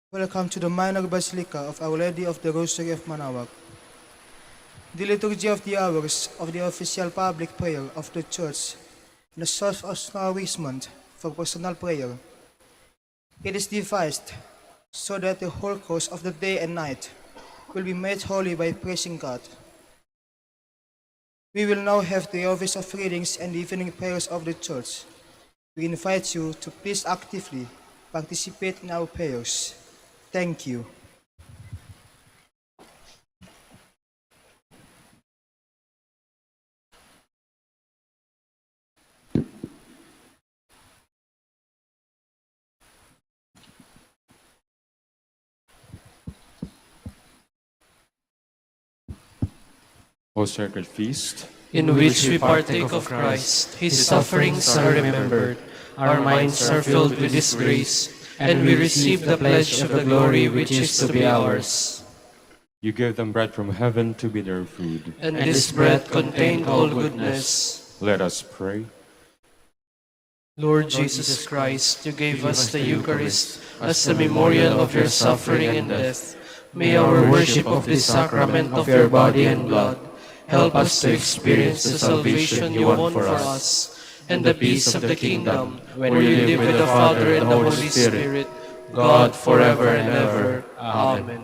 Welcome to the minor basilica of Our Lady of the Rosary of Manaoag. The liturgy of the hours of the official public prayer of the Church in the source of nourishment for personal prayer. It is devised so that the whole course of the day and night will be made holy by praising God. We will now have the office of readings and evening prayers of the Church. We invite you to please actively participate in our prayers. Thank you. O sacred feast, in which we partake of Christ, His sufferings are remembered, our minds are filled with His grace, and we receive the pledge of the glory which is to be ours. you give them bread from heaven to be their food. And this bread contained all goodness. Let us pray. Lord Jesus Christ, you gave us the Eucharist as the memorial of your suffering and death. May our worship of this sacrament of your body and blood help us to experience the salvation you won for us and the peace of the kingdom, where you live with the Father and the Holy Spirit, God forever and ever. Amen.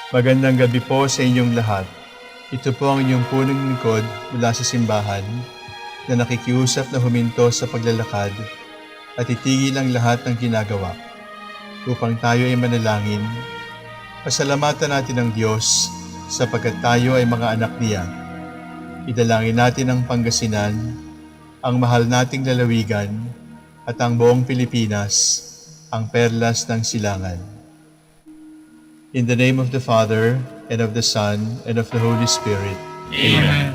Magandang gabi po sa inyong lahat. Ito po ang inyong punong lingkod mula sa simbahan na nakikiusap na huminto sa paglalakad at itigil ang lahat ng ginagawa upang tayo ay manalangin. Pasalamatan natin ang Diyos sapagkat tayo ay mga anak niya. Idalangin natin ang Pangasinan, ang mahal nating lalawigan at ang buong Pilipinas, ang perlas ng silangan. In the name of the Father, and of the Son, and of the Holy Spirit. Amen.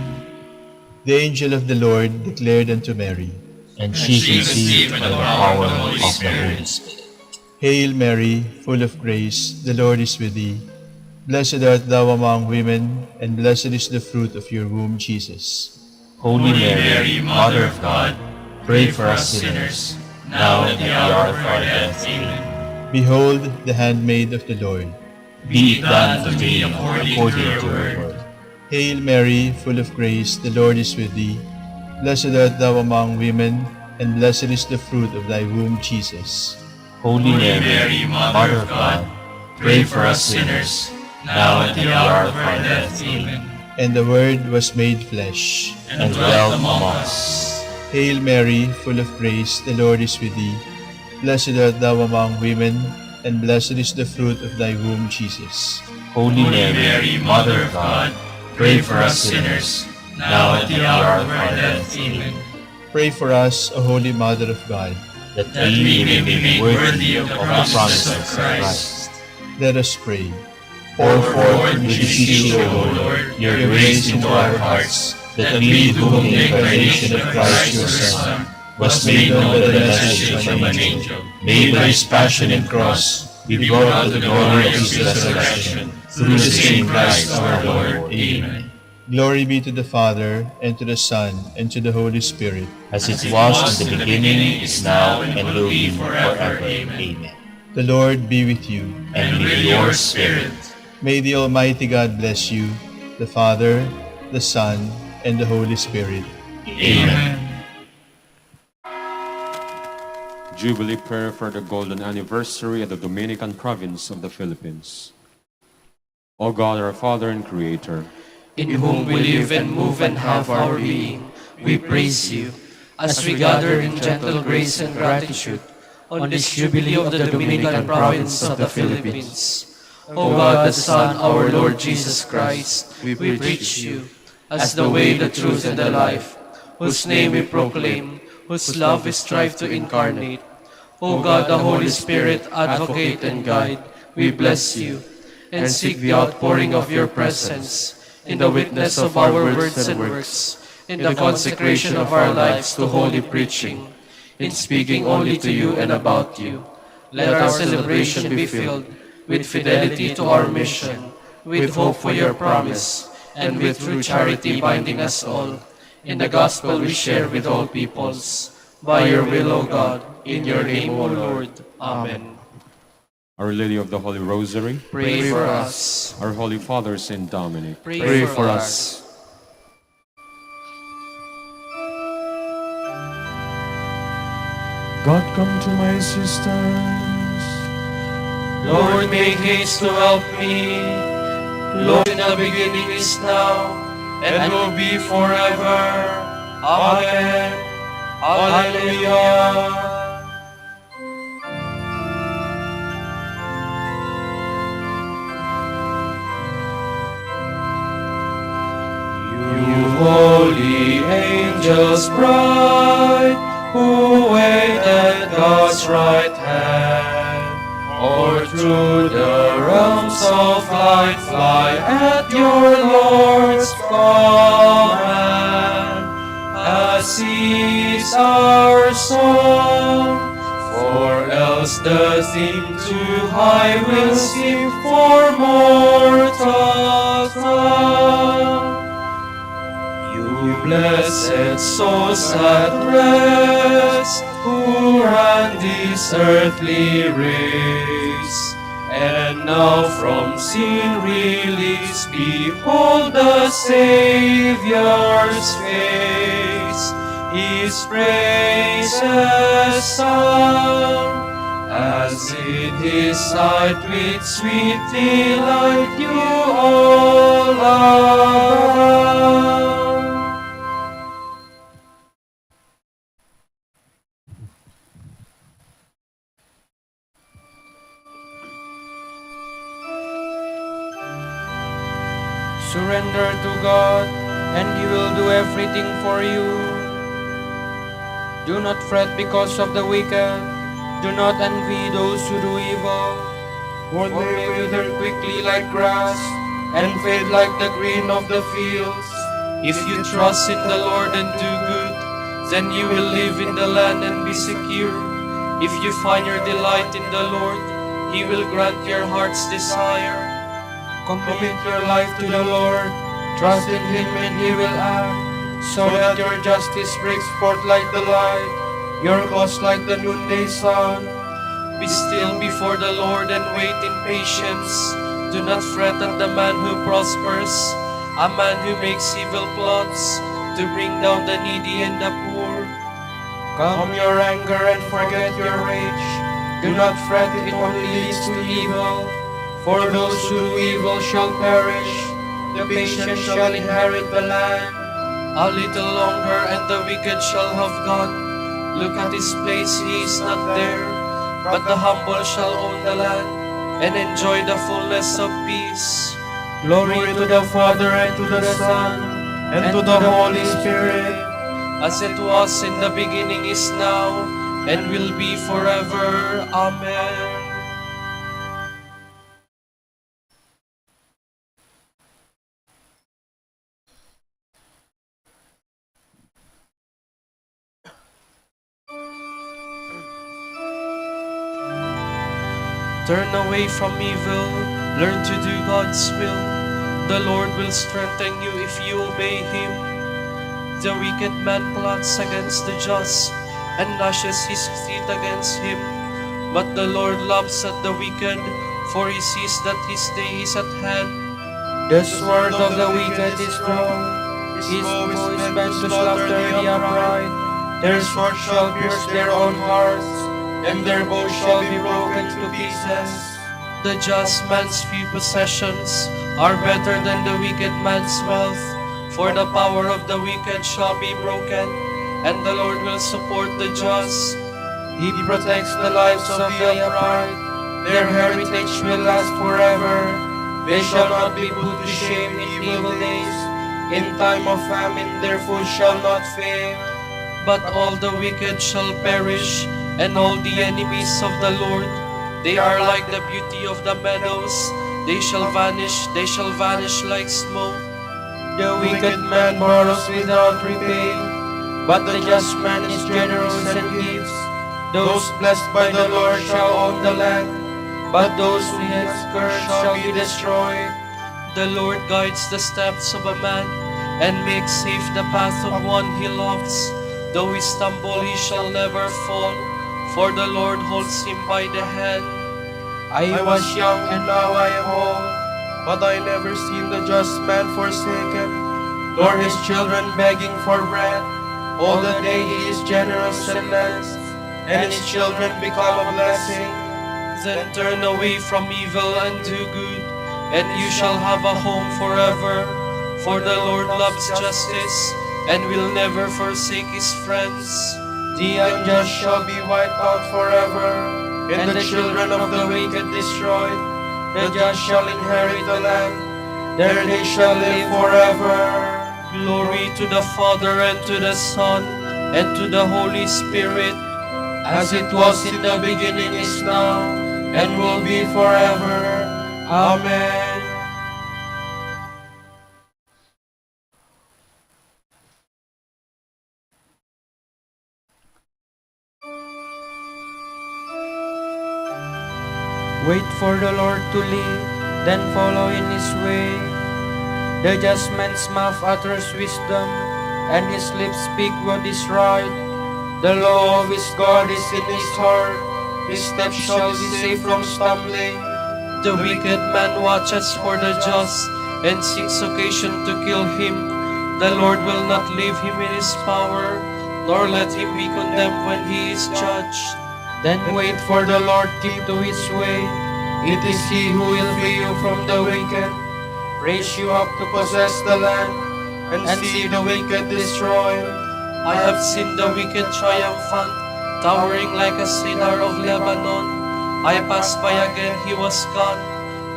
The angel of the Lord declared unto Mary, And she conceived by the power of the Holy Spirit. Hail Mary, full of grace, the Lord is with thee. Blessed art thou among women, and blessed is the fruit of your womb, Jesus. Holy Mary, Mother of God, pray for us sinners, now and at the hour of our death. Amen. Behold the handmaid of the Lord. Be it done to me according to your word. Hail Mary, full of grace, the Lord is with thee. Blessed art thou among women, and blessed is the fruit of thy womb, Jesus. Holy Mary, Mother of God, pray for us sinners, now and at the hour of our death. Amen. And the Word was made flesh, And dwelt among us. Hail Mary, full of grace, the Lord is with thee. Blessed art thou among women, and blessed is the fruit of thy womb, Jesus. Holy Mary, Mother of God, pray for us sinners, now and at the hour of our death. Amen. Pray for us, O Holy Mother of God. That we may be made worthy of the promises of Christ. Let us pray. Pour forth, we beseech you, O Lord, your grace into our hearts, that we, to whom the incarnation of Christ your Son was made known by the message from an angel, made by his passion and cross, be brought to the glory of his resurrection, through the same Christ our Lord. Amen. Glory be to the Father, and to the Son, and to the Holy Spirit. As it was in the beginning, is now, and will be forever. Amen. The Lord be with you. And with your spirit. May the Almighty God bless you, the Father, the Son, and the Holy Spirit. Amen. Jubilee prayer for the golden anniversary of the Dominican province of the Philippines. O God, our Father and Creator, In whom we live and move and have our being, we praise you, as we gather in gentle grace and gratitude on this Jubilee of the Dominican province of the Philippines. O God, the Son, our Lord Jesus Christ, we preach you as the way, the truth, and the life, whose name we proclaim, whose love we strive to incarnate. O God, the Holy Spirit, advocate and guide, we bless you, and seek the outpouring of your presence in the witness of our words and works, in the consecration of our lives to holy preaching, in speaking only to you and about you. Let our celebration be filled with fidelity to our mission, with hope for your promise, and with true charity binding us all, in the gospel we share with all peoples. By your will, O God, in your name, O Lord. Amen. Our Lady of the Holy Rosary, Pray for us. our Holy Father, Saint Dominic, Pray for us. God, come to my assistance. Lord, make haste to help me. Lord, in the beginning is now, and will be forever. Amen. Hallelujah. You holy angels bright, who wait at God's right hand, or through the realms of light fly at your Lord's command. As is our song, for else the theme too high will seem for mortal tongue. You blessed souls at rest, who ran this earthly race, and now from sin release, behold the Savior's face. His praises sung, as in his sight with sweet delight you all abound. Surrender to God, and He will do everything for you. Do not fret because of the wicked. Do not envy those who do evil, for they wither quickly like grass, and fade like the green of the fields. If you trust in the Lord and do good, then you will live in the land and be secure. If you find your delight in the Lord, He will grant your heart's desire. Commit your life to the Lord, trust in Him and He will act, so that your justice breaks forth like the light, your cause like the noonday sun. Be still before the Lord and wait in patience. Do not fret at the man who prospers, a man who makes evil plots, to bring down the needy and the poor. Calm your anger and forget your rage. Do not fret, it only leads to evil. For those who do evil shall perish, the patient shall inherit the land. A little longer and the wicked shall have gone. Look at his place, he is not there. But the humble shall own the land, and enjoy the fullness of peace. Glory to the Father, and to the Son, and to the Holy Spirit, as it was in the beginning, is now, and will be forever. Amen. Turn away from evil, learn to do God's will. The Lord will strengthen you if you obey Him. The wicked man plots against the just, and gnashes his teeth against him. But the Lord laughs at the wicked, for He sees that his day is at hand. The sword of the wicked is drawn, his bow is bent to slaughter the upright. Their sword shall pierce their own hearts, and their bow shall be broken to pieces. The just man's few possessions are better than the wicked man's wealth, for the power of the wicked shall be broken, and the Lord will support the just. He protects the lives of the upright, their heritage will last forever. They shall not be put to shame in evil days. In time of famine their food shall not fail. But all the wicked shall perish, and all the enemies of the Lord. They are like the beauty of the meadows. They shall vanish like smoke. The wicked man borrows without repaying, but the just man is generous and gives. Those blessed by the Lord shall own the land. but those whom he has cursed shall be destroyed. The Lord guides the steps of a man, and makes safe the path of one he loves. Though he stumble, he shall never fall, for the Lord holds him by the hand. I was young and now I am old, but I never seen the just man forsaken, nor his children begging for bread. All the day he is generous and lends, and his children become a blessing. Then turn away from evil and do good, and you shall have a home forever. For the Lord loves justice, and will never forsake his friends. The unjust shall be wiped out forever, and the children of the wicked destroyed. The just shall inherit the land, there they shall live forever. Glory to the Father, and to the Son, and to the Holy Spirit, As it was in the beginning, is now, and will be forever. Amen. Wait for the Lord to lead, then follow in his way. The just man's mouth utters wisdom, and his lips speak what is right. The law of his God is in his heart, his steps shall be safe from stumbling. the wicked man watches for the just, and seeks occasion to kill him. The Lord will not leave him in his power, nor let him be condemned when he is judged. Then wait for the Lord, keep to his way. It is he who will free you from the wicked, raise you up to possess the land, and see the wicked destroyed. I have seen the wicked triumphant, towering like a cedar of Lebanon. I passed by again, he was gone.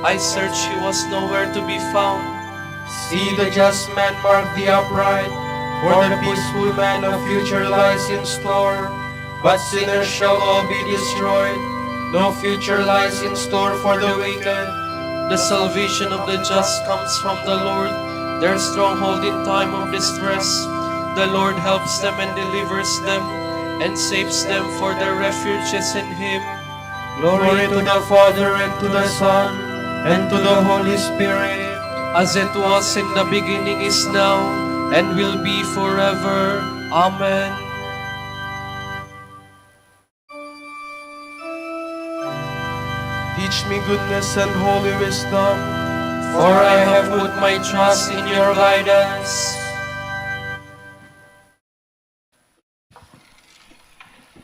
I searched, he was nowhere to be found. See the just man mark the upright, for the peaceful man a future lies in store. But sinners shall all be destroyed, no future lies in store for the wicked. The salvation of the just comes from the Lord, their stronghold in time of distress. The Lord helps them and delivers them, and saves them, for their refuge is in him. Glory to the Father, and to the Son, and to the Holy Spirit, As it was in the beginning, is now, and will be forever. Amen. teach me goodness and holy wisdom, For I have put my trust in your guidance.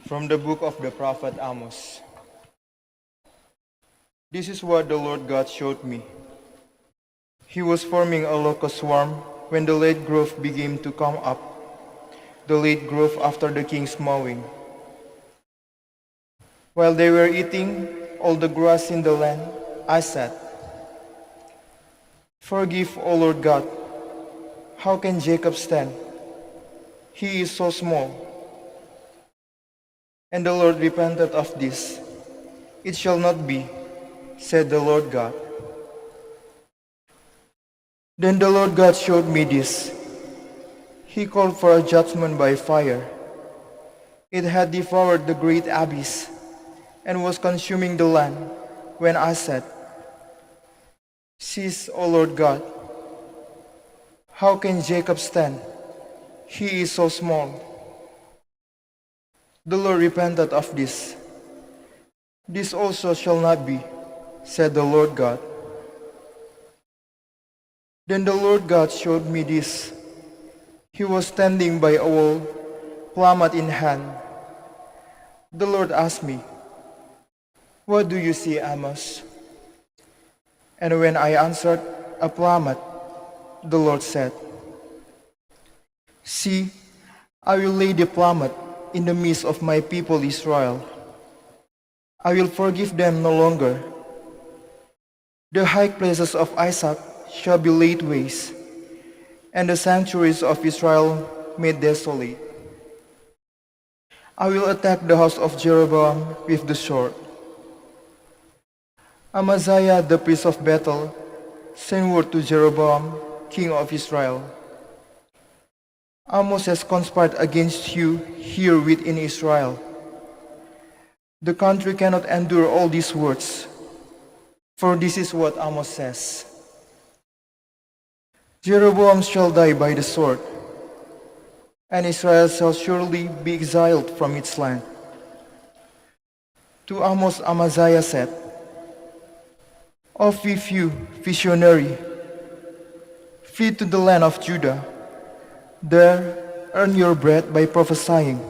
From the book of the prophet Amos. This is what the Lord God showed me. He was forming a locust swarm when the late growth began to come up, the late growth after the king's mowing. While they were eating all the grass in the land, I said, "Forgive, O Lord God, how can Jacob stand? He is so small." And the Lord repented of this. "It shall not be," said the Lord God. Then the Lord God showed me this. He called for a judgment by fire. It had devoured the great abyss and was consuming the land, when I said, "Cease, O Lord God. How can Jacob stand? He is so small." The Lord repented of this. "This also shall not be," said the Lord God. Then the Lord God showed me this. He was standing by a wall, plummet in hand. The Lord asked me, "What do you see, Amos?" And when I answered, "A plummet," the Lord said, "See, I will lay the plummet in the midst of my people Israel. I will forgive them no longer. The high places of Isaac shall be laid waste, and the sanctuaries of Israel made desolate. I will attack the house of Jeroboam with the sword." Amaziah, the priest of Bethel, sent word to Jeroboam, king of Israel, "Amos has conspired against you here within Israel. The country cannot endure all these words. For this is what Amos says: Jeroboam shall die by the sword, and Israel shall surely be exiled from its land. To Amos Amaziah said, Off with you, visionary, flee to the land of Judah. There earn your bread by prophesying,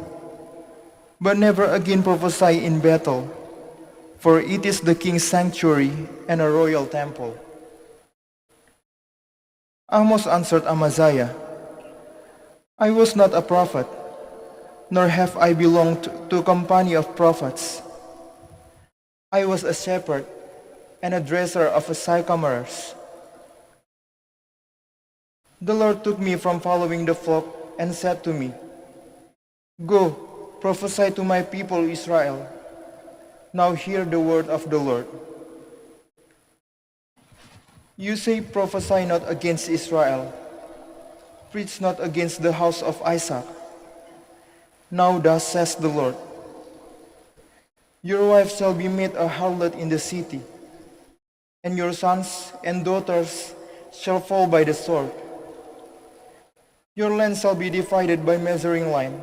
but never again prophesy in Bethel, for it is the king's sanctuary and a royal temple. Amos answered Amaziah, I was not a prophet, nor have I belonged to a company of prophets. I was a shepherd and a dresser of sycamores. The Lord took me from following the flock and said to me, Go, prophesy to my people Israel. Now hear the word of the Lord. You say, prophesy not against Israel. Preach not against the house of Isaac. Now thus says the Lord, your wife shall be made a harlot in the city, and your sons and daughters shall fall by the sword. Your land shall be divided by measuring line,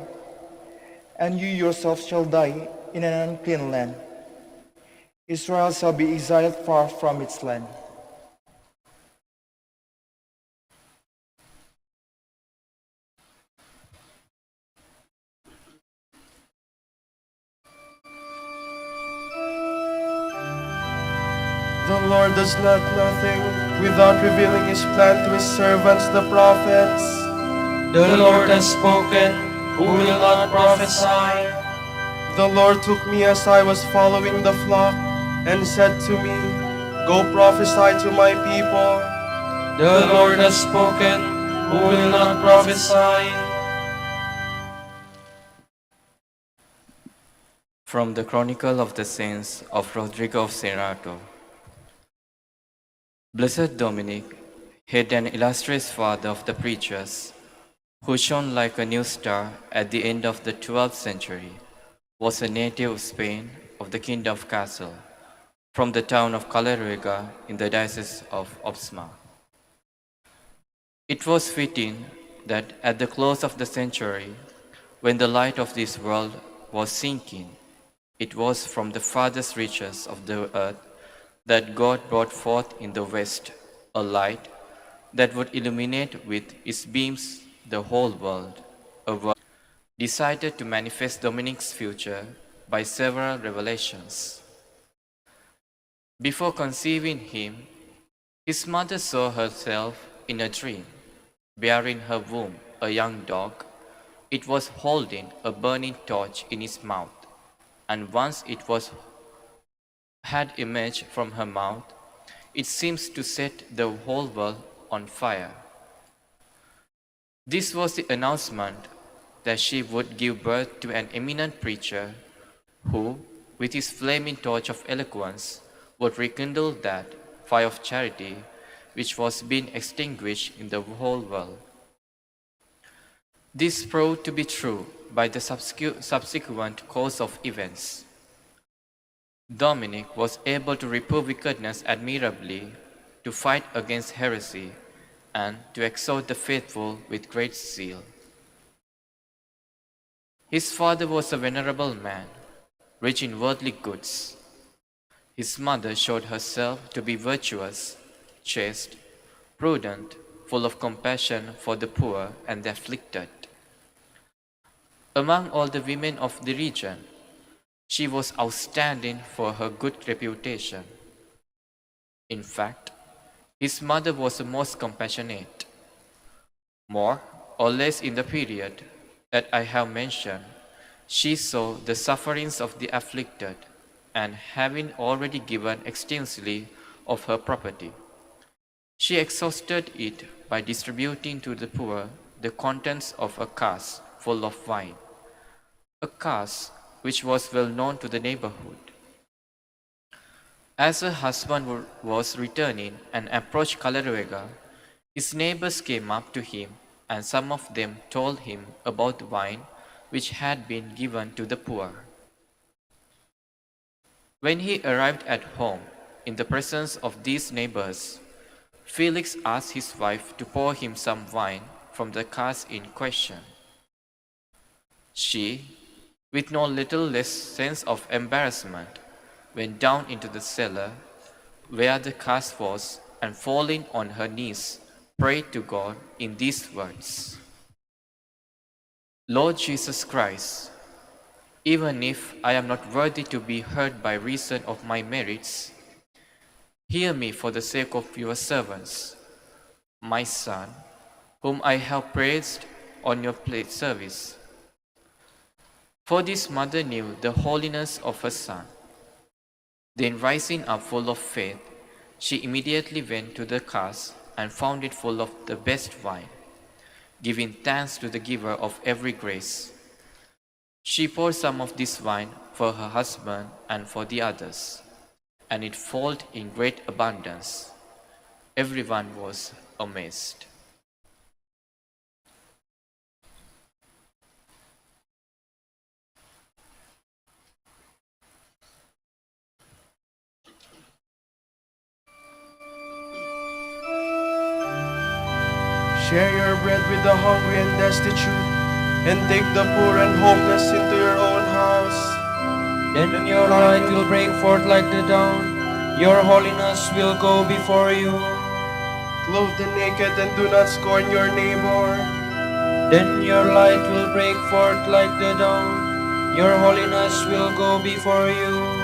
and you yourself shall die in an unclean land. Israel shall be exiled far from its land. The Lord does not nothing without revealing his plan to his servants, the prophets. The Lord has spoken, who will not prophesy? The Lord took me as I was following the flock and said to me, Go prophesy to my people. The Lord has spoken, who will not prophesy? From the Chronicle of the Saints of Rodrigo of Serrato. Blessed Dominic, head and illustrious father of the preachers, who shone like a new star at the end of the 12th century, was a native of Spain of the Kingdom of Castile, from the town of Caleruega in the Diocese of Obsma. It was fitting that at the close of the century, when the light of this world was sinking, it was from the farthest reaches of the earth that God brought forth in the west a light that would illuminate with its beams the whole world, a world decided to manifest Dominic's future by several revelations. Before conceiving him, his mother saw herself in a dream, bearing in her womb a young dog. It was holding a burning torch in its mouth, and once it had emerged from her mouth, it seems to set the whole world on fire. This was the announcement that she would give birth to an eminent preacher who, with his flaming torch of eloquence, would rekindle that fire of charity which was being extinguished in the whole world. This proved to be true by the subsequent course of events. Dominic was able to reprove wickedness admirably, to fight against heresy, and to exhort the faithful with great zeal. His father was a venerable man, rich in worldly goods. His mother showed herself to be virtuous, chaste, prudent, full of compassion for the poor and the afflicted. Among all the women of the region, she was outstanding for her good reputation. In fact, his mother was the most compassionate. More or less in the period that I have mentioned, she saw the sufferings of the afflicted, and having already given extensively of her property, she exhausted it by distributing to the poor the contents of a cask full of wine, a cask which was well known to the neighborhood. As her husband was returning and approached Caleruega, his neighbors came up to him, and some of them told him about the wine which had been given to the poor. When he arrived at home, in the presence of these neighbors, Felix asked his wife to pour him some wine from the cask in question. She, with no little less sense of embarrassment, went down into the cellar where the cask was, and falling on her knees, prayed to God in these words: Lord Jesus Christ, even if I am not worthy to be heard by reason of my merits, hear me for the sake of your servants, my son, whom I have praised on your service. For this mother knew the holiness of her son. Then rising up full of faith, she immediately went to the cask and found it full of the best wine, giving thanks to the giver of every grace. She poured some of this wine for her husband and for the others, and it filled in great abundance. Everyone was amazed. Share your bread with the hungry and destitute, and take the poor and homeless into your own house. Then your light will break forth like the dawn. Your holiness will go before you. Clothe the naked and do not scorn your neighbor. Then your light will break forth like the dawn. Your holiness will go before you.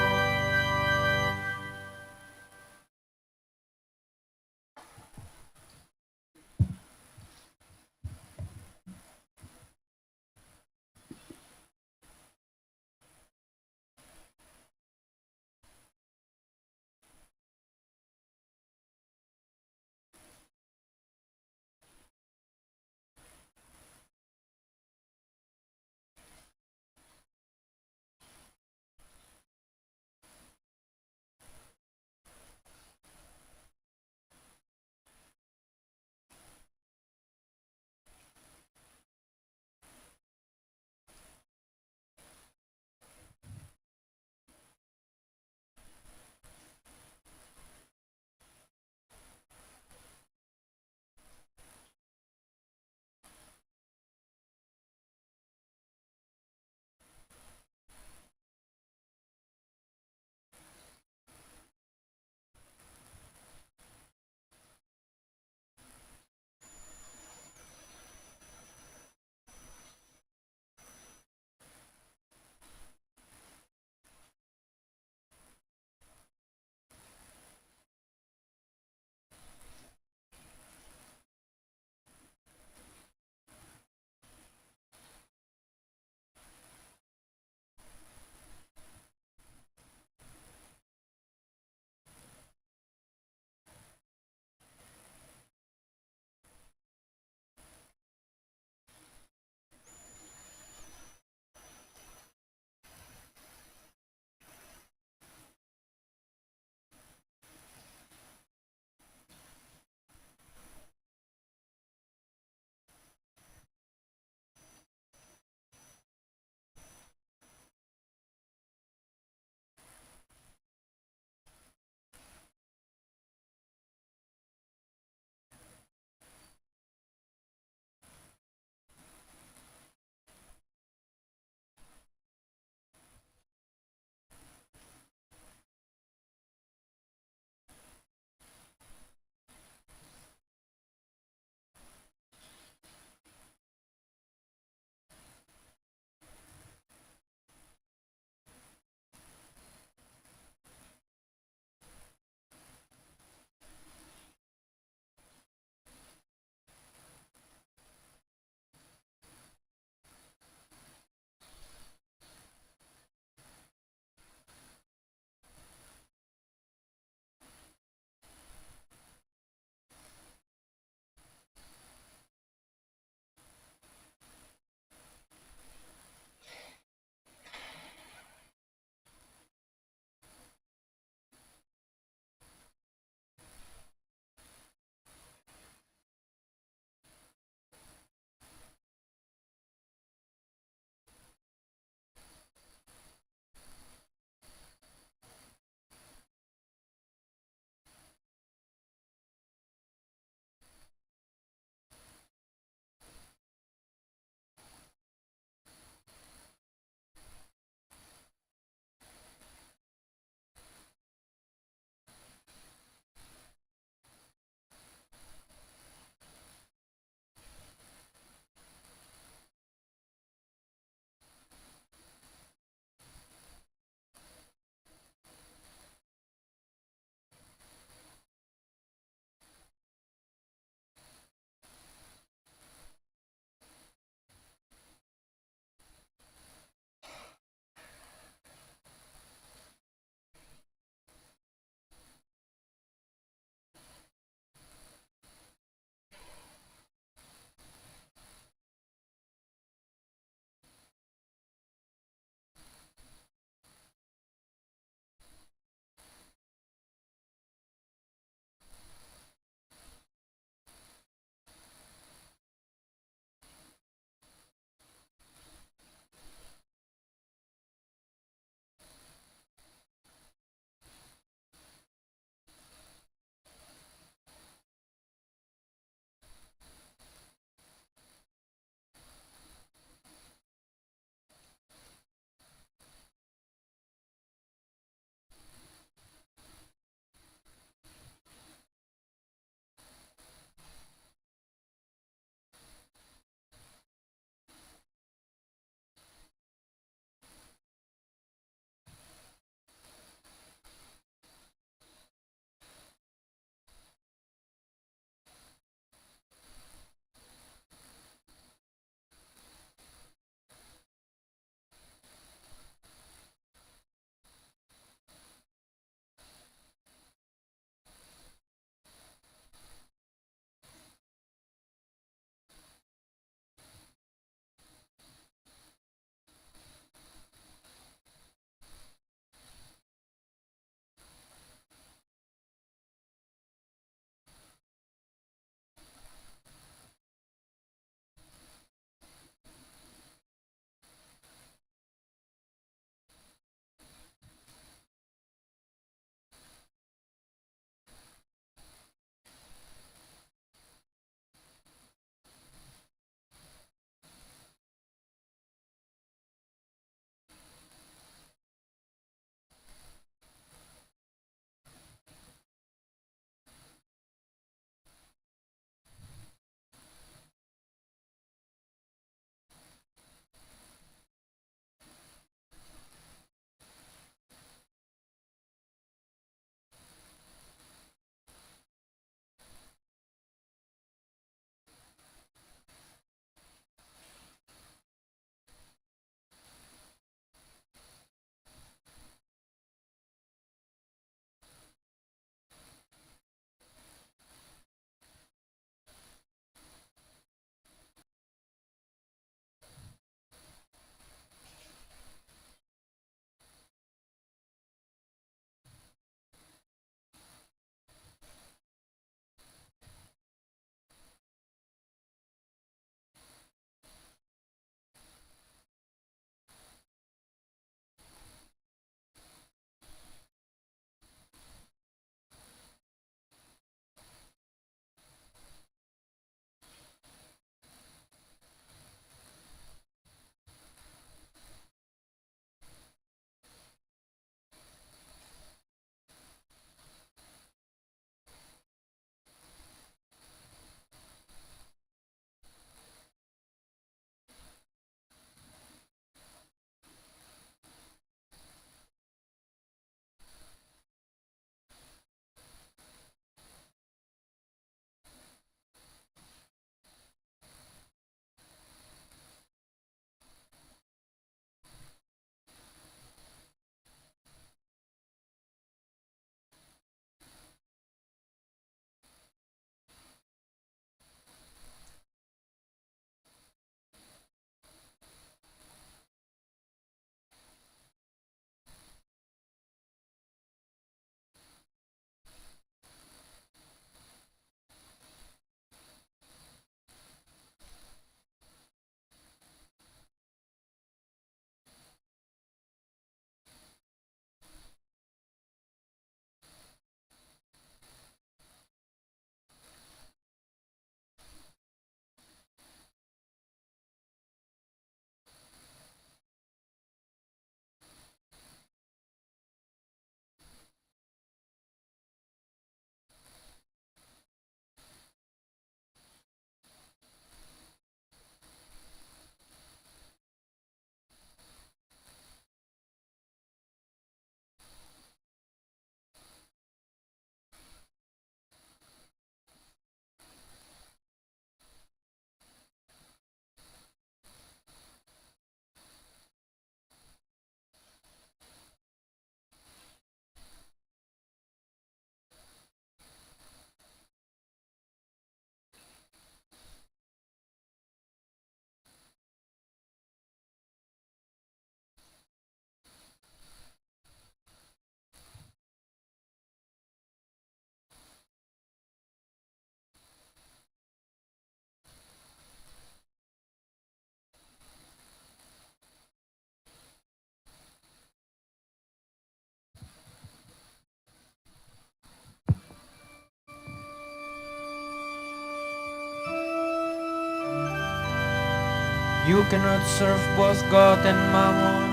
You cannot serve both God and Mammon.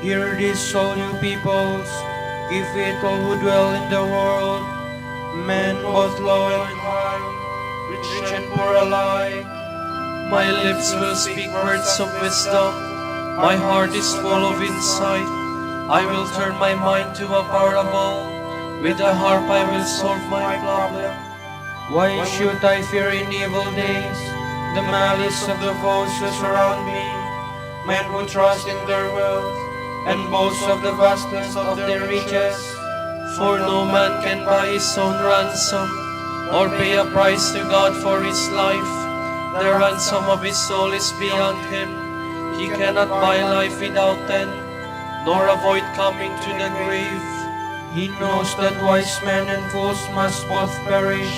Hear this, all you peoples, give it all who dwell in the world, men both low and high, rich and poor alike. My lips will speak words of wisdom. My heart is full of insight. I will turn my mind to a parable. With a harp I will solve my problem. Why should I fear in evil days the malice of the foes who surround me, men who trust in their wealth and boast of the vastness of their riches? For no man can buy his own ransom, or pay a price to God for his life. The ransom of his soul is beyond him. He cannot buy life without end, nor avoid coming to the grave. He knows that wise men and fools must both perish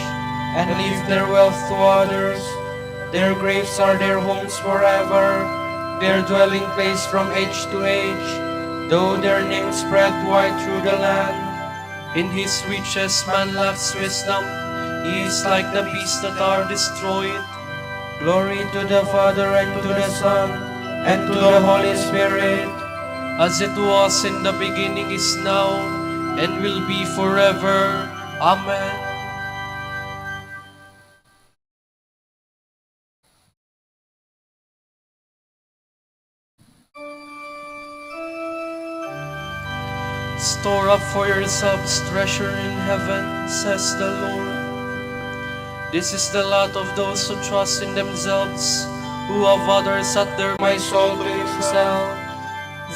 and leave their wealth to others. Their graves are their homes forever, their dwelling place from age to age, though their names spread wide through the land. In his riches man lacks wisdom. He is like the beasts that are destroyed. Glory to the Father and to the Son and to the Holy Spirit, As it was in the beginning, is now, and will be forever. Amen. Store up for yourselves treasure in heaven, says the Lord. This is the lot of those who trust in themselves, who have others at their my soul to himself.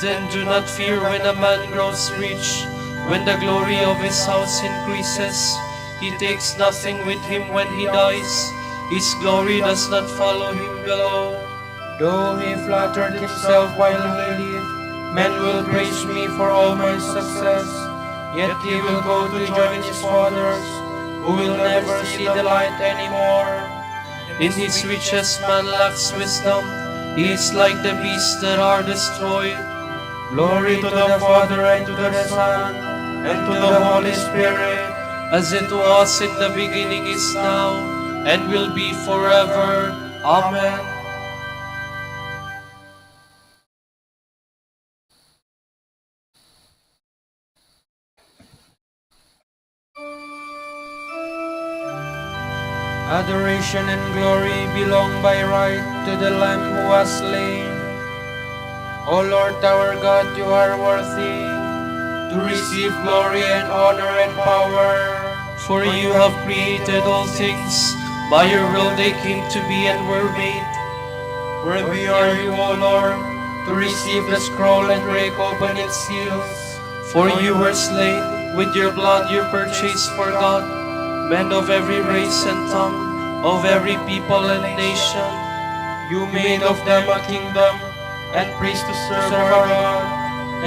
Then do not fear when a man grows rich, when the glory of his house increases. He takes nothing with him when he dies. His glory does not follow him below. Though he flattered himself while he lived, men will praise me for all my success. Yet he will go to join his fathers, who will never see the light anymore. In his riches man lacks wisdom. He is like the beasts that are destroyed. Glory to the Father and to the Son and to the Holy Spirit, As it was in the beginning, is now, and will be forever. Amen. adoration and glory belong by right to the Lamb who was slain. O Lord our God, you are worthy to receive glory and honor and power. For you have created all things. By your will they came to be and were made. Worthy are you, O Lord, to receive the scroll and break open its seals. For you were slain, with your blood you purchased for God men of every race and tongue, of every people and nation. You made of them a kingdom and priests to serve our God,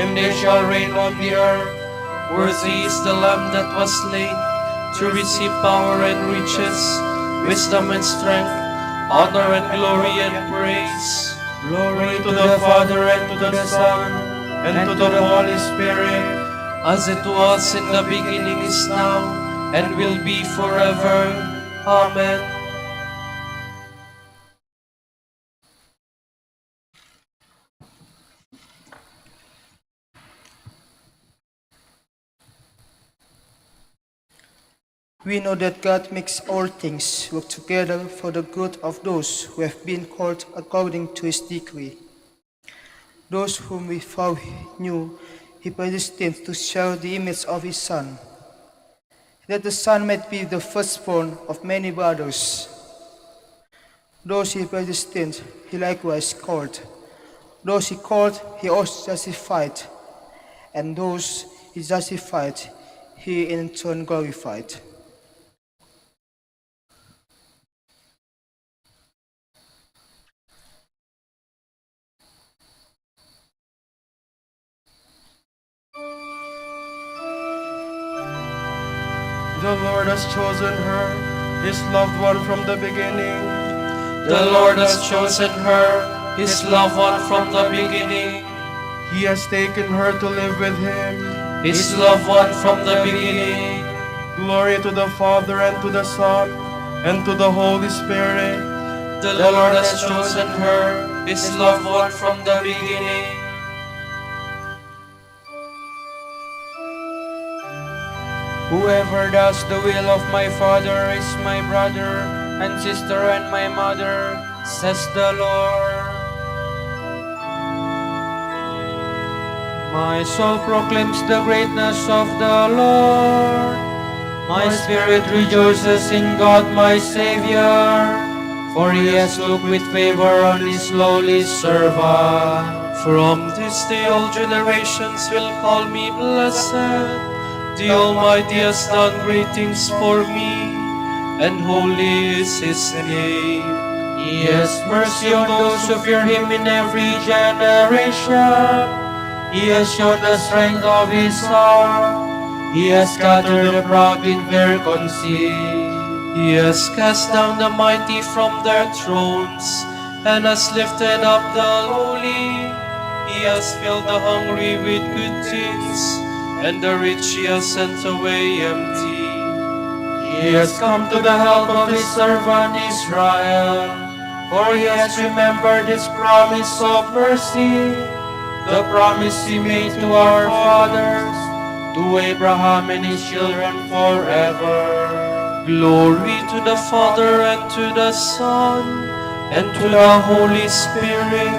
and they shall reign on the earth. Worthy is the Lamb that was slain, to receive power and riches, wisdom and strength, honor and glory and praise. Glory to the Father and to the Son and to the Holy Spirit, As it was in the beginning, is now, and will be forever. Amen. We know that God makes all things work together for the good of those who have been called according to his decree. Those whom we foreknew, he predestined to share the image of his Son, that the Son might be the firstborn of many brothers. Those he predestined, he likewise called. Those he called, he also justified. And those he justified, he in turn glorified. The Lord has chosen her, his loved one from the beginning. The Lord has chosen her, his loved one from the beginning. He has taken her to live with him. His loved one from the beginning. Glory to the Father and to the Son and to the Holy Spirit, The Lord has chosen her, His loved one from the beginning. Whoever does the will of my Father is my brother and sister and my mother, says the Lord. My soul proclaims the greatness of the Lord. My spirit rejoices in God my Savior, for He has looked with favor on His lowly servant. From this day all generations will call me blessed. The Almighty has done great things for me, and holy is His name. He has mercy on those who fear Him in every generation. He has shown the strength of His arm. He has scattered the proud in their conceit. He has cast down the mighty from their thrones, and has lifted up the lowly. He has filled the hungry with good things, and the rich He has sent away empty. He has come to the help of His servant Israel, for He has remembered His promise of mercy, the promise He made to our fathers, to Abraham and his children forever. Glory to the Father, and to the Son, and to the Holy Spirit,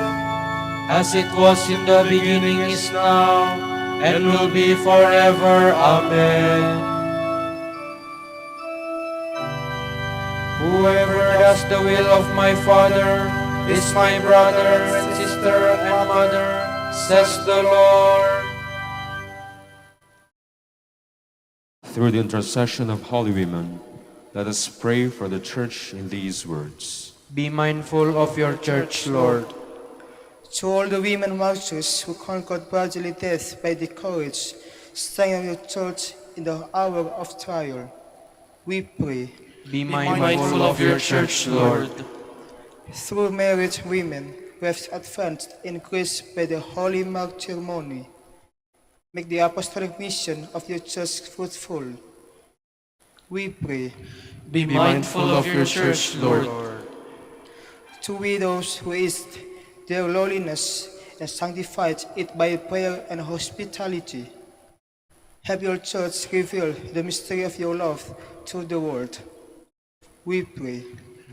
as it was in the beginning, is now, and will be forever. Amen. Whoever does the will of my Father is my brother and sister and mother, says the Lord. Through the intercession of holy women, let us pray for the Church in these words. Be mindful of your church, Lord. To all the women martyrs who conquered bodily death by the courage, strengthen your church in the hour of trial, we pray. Be mindful of your church, Lord. Through married women who have advanced in grace by the holy matrimony, make the apostolic mission of your church fruitful, we pray. Be mindful of your church, Lord. To widows who eased their lowliness and sanctified it by prayer and hospitality, have your church reveal the mystery of your love to the world, we pray.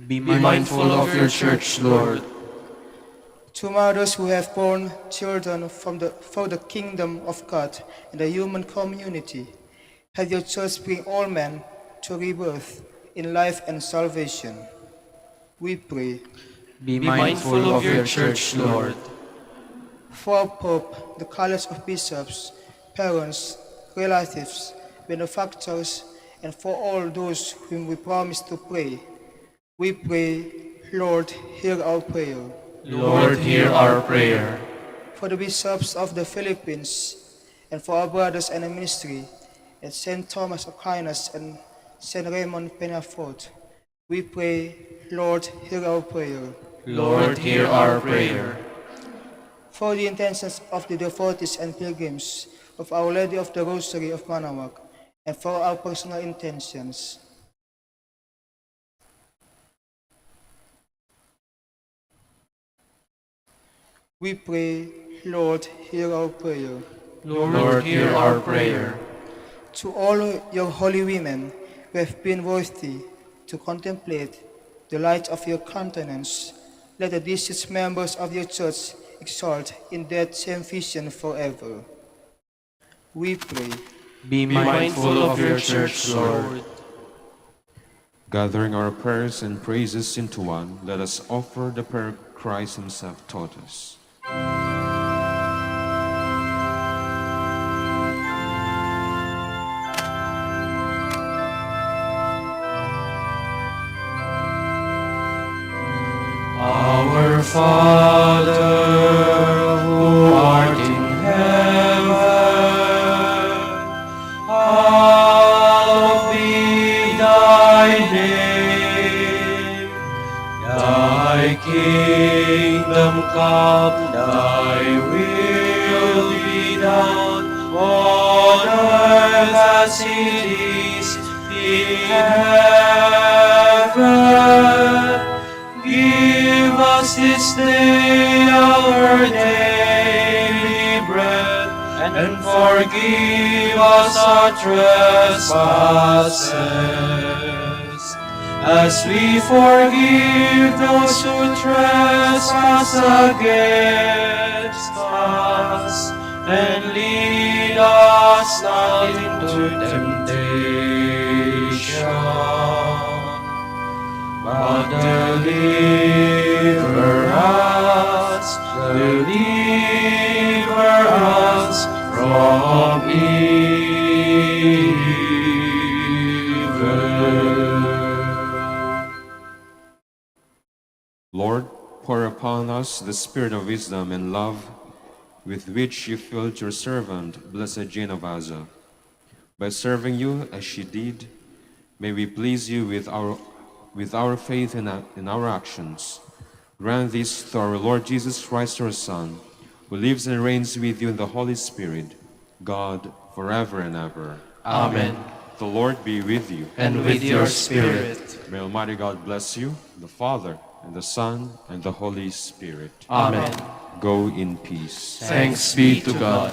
Be mindful of your church, Lord. To mothers who have borne children for the kingdom of God and the human community, have your church bring all men to rebirth in life and salvation, we pray. Be mindful of your church, Lord. For our Pope, the college of bishops, parents, relatives, benefactors, and for all those whom we promise to pray, we pray, Lord, hear our prayer. Lord, hear our prayer. For the bishops of the Philippines, and for our brothers in the ministry, at St. Thomas Aquinas and St. Raymond Peñafort, we pray, Lord, hear our prayer. Lord, hear our prayer. For the intentions of the devotees and pilgrims of Our Lady of the Rosary of Manaoag, and for our personal intentions, we pray, Lord, hear our prayer. Lord, hear our prayer. To all your holy women who have been worthy to contemplate the light of your countenance, let the deceased members of your church exalt in that same vision forever, we pray. Be mindful of your church, Lord. Gathering our prayers and praises into one, let us offer the prayer Christ Himself taught us. Our Father, who art in heaven, hallowed be thy name. Thy kingdom come, thy will be done, on earth as it is in heaven. Give this day our daily bread, and forgive us our trespasses, as we forgive those who trespass against us. And lead us not into temptation, but deliver us from evil. Lord, pour upon us the spirit of wisdom and love with which you filled your servant, Blessed Jane of Aza. By serving you as she did, may we please you with our faith and our actions. Grant this to our Lord Jesus Christ, your Son, who lives and reigns with you in the Holy Spirit, God, forever and ever. Amen. The Lord be with you. And with your spirit. May Almighty God bless you, the Father, and the Son, and the Holy Spirit. Amen. Go in peace. Thanks be to God.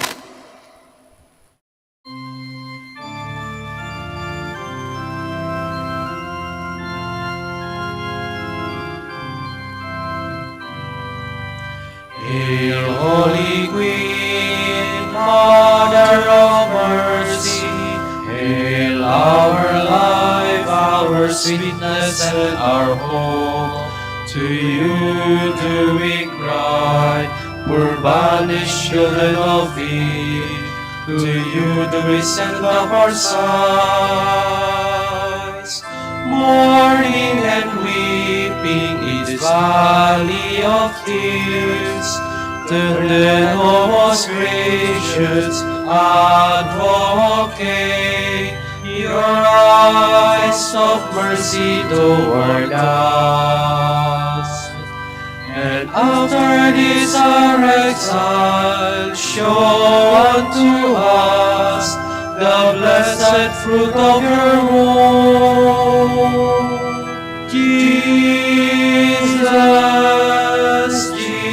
Hail, Holy Queen, Mother of Mercy, hail our life, our sweetness, and our hope. To you do we cry, poor banished children of Eve. To you do we send up our sighs, mourning and weeping in this valley of tears. Turn then, O most gracious Advocate, your eyes of mercy toward us. And after this our exile, show unto us the blessed fruit of your womb. Jesus, Jesus,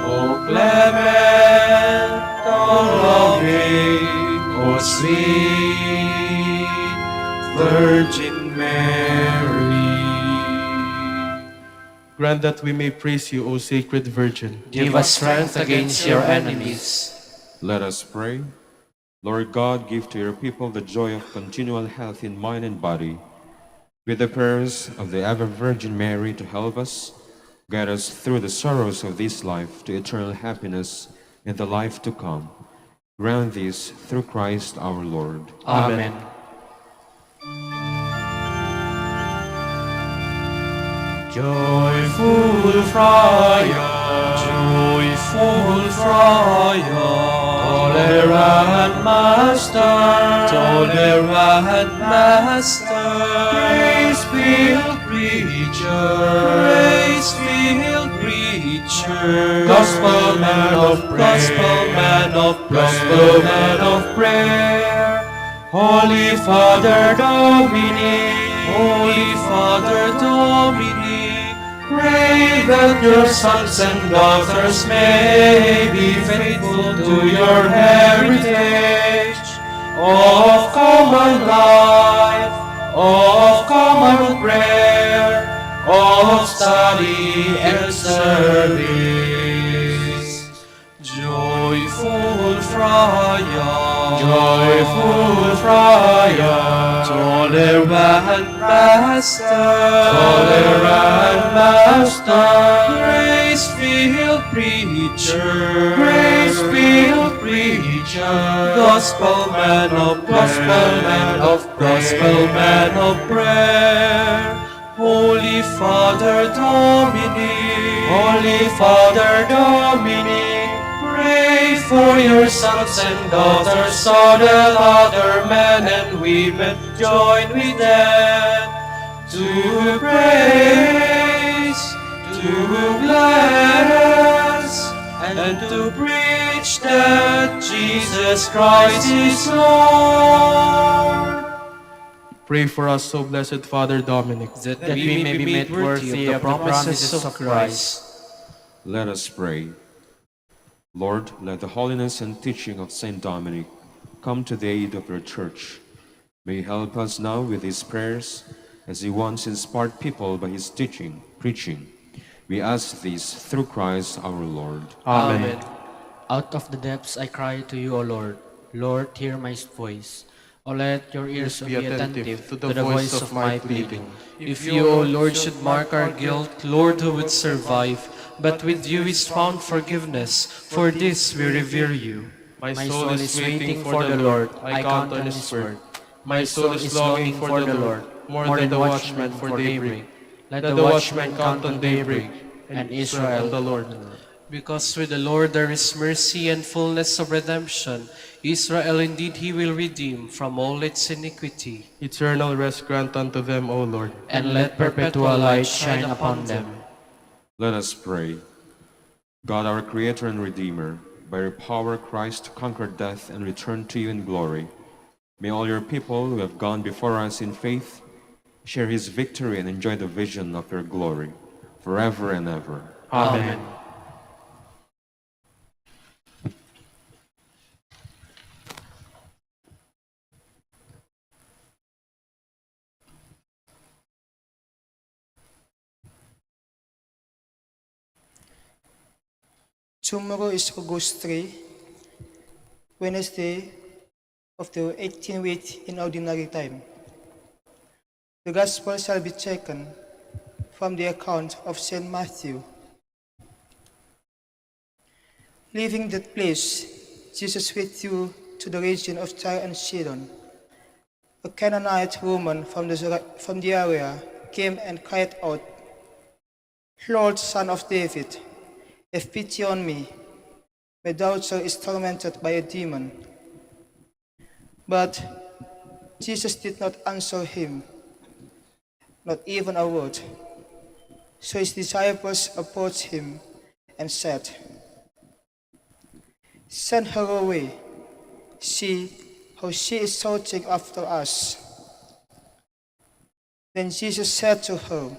O clement, O loving, O sweet Virgin Mary. Grant that we may praise you, O Sacred Virgin. Give us strength against your enemies. Let us pray. Lord God, give to your people the joy of continual health in mind and body. With the prayers of the ever Virgin Mary to help us, guide us through the sorrows of this life to eternal happiness in the life to come. Grant this through Christ our Lord. Amen. Joyful Friar, joyful Friar, tolerant Master, tolerant Master, grace-filled preacher, grace-filled preacher, gospel man of prayer, gospel man of prayer, gospel man of prayer. Holy Father Dominic, Holy Father Dominic, pray that your sons and daughters may be faithful to your heritage of common life, of common prayer, of study and service. Joyful Friar, joyful Friar, tolerant Master, tolerant Master, grace-filled preacher, grace-filled preacher, gospel man of prayer, gospel man of prayer, gospel man of prayer. Holy Father Dominic, Holy Father Dominic, pray for your sons and daughters, so that other men and women join with them to praise, to bless, and to preach that Jesus Christ is Lord. Pray for us, O Blessed Father Dominic, that we may be made worthy of the promises of Christ. Let us pray. Lord, let the holiness and teaching of Saint Dominic come to the aid of your Church. May you help us now with his prayers, as he once inspired people by his teaching, preaching. We ask this through Christ our Lord. Amen. Out of the depths I cry to you, O Lord. Lord, hear my voice. O let your ears be attentive to the voice of my pleading. If you, O Lord, should mark our guilt, Lord, who would survive? But with you is found forgiveness. For this we revere you. My soul is waiting for the Lord. I count on his word. My soul is longing for the Lord, more than the watchman for daybreak. Let the watchman count on daybreak, and Israel the Lord. Because with the Lord there is mercy and fullness of redemption. Israel indeed he will redeem from all its iniquity. Eternal rest grant unto them, O Lord. And let perpetual light shine upon them. Let us pray. God, our Creator and Redeemer, by your power Christ conquered death and returned to you in glory. May all your people who have gone before us in faith share his victory and enjoy the vision of your glory, forever and ever. Amen. Tomorrow is August 3, Wednesday of the 18th week in Ordinary Time. The Gospel shall be taken from the account of St. Matthew. Leaving that place, Jesus withdrew to the region of Tyre and Sidon. A Canaanite woman from the area came and cried out, "Lord, Son of David, have pity on me. My daughter is tormented by a demon." But Jesus did not answer him, not even a word. So his disciples approached him and said, "Send her away. See how she is shouting after us." Then Jesus said to her,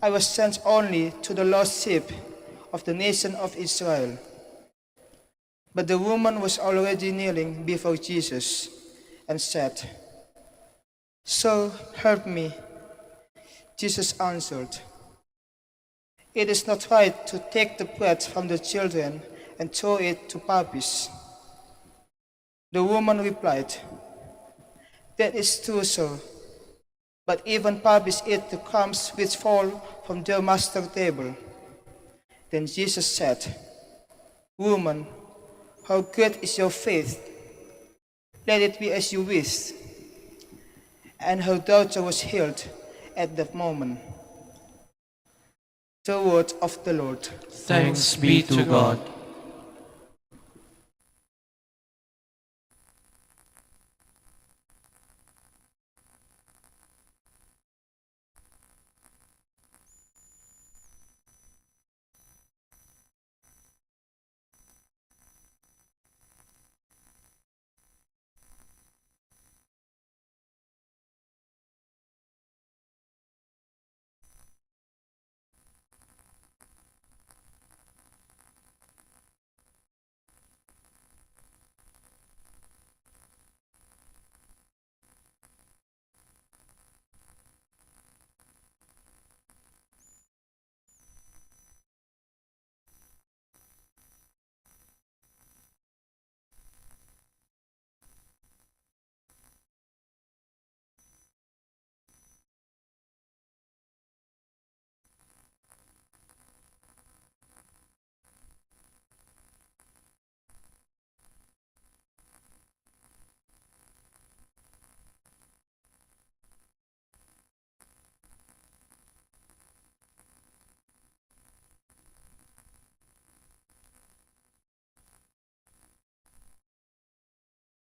"I was sent only to the lost sheep of the nation of Israel." But the woman was already kneeling before Jesus and said, "Sir, help me." Jesus answered, "It is not right to take the bread from the children and throw it to puppies." The woman replied, "That is true, sir. But even puppies eat the crumbs which fall from their master's table." Then Jesus said, "Woman, how great is your faith! Let it be as you wish." And her daughter was healed at that moment. The word of the Lord. Thanks be to God.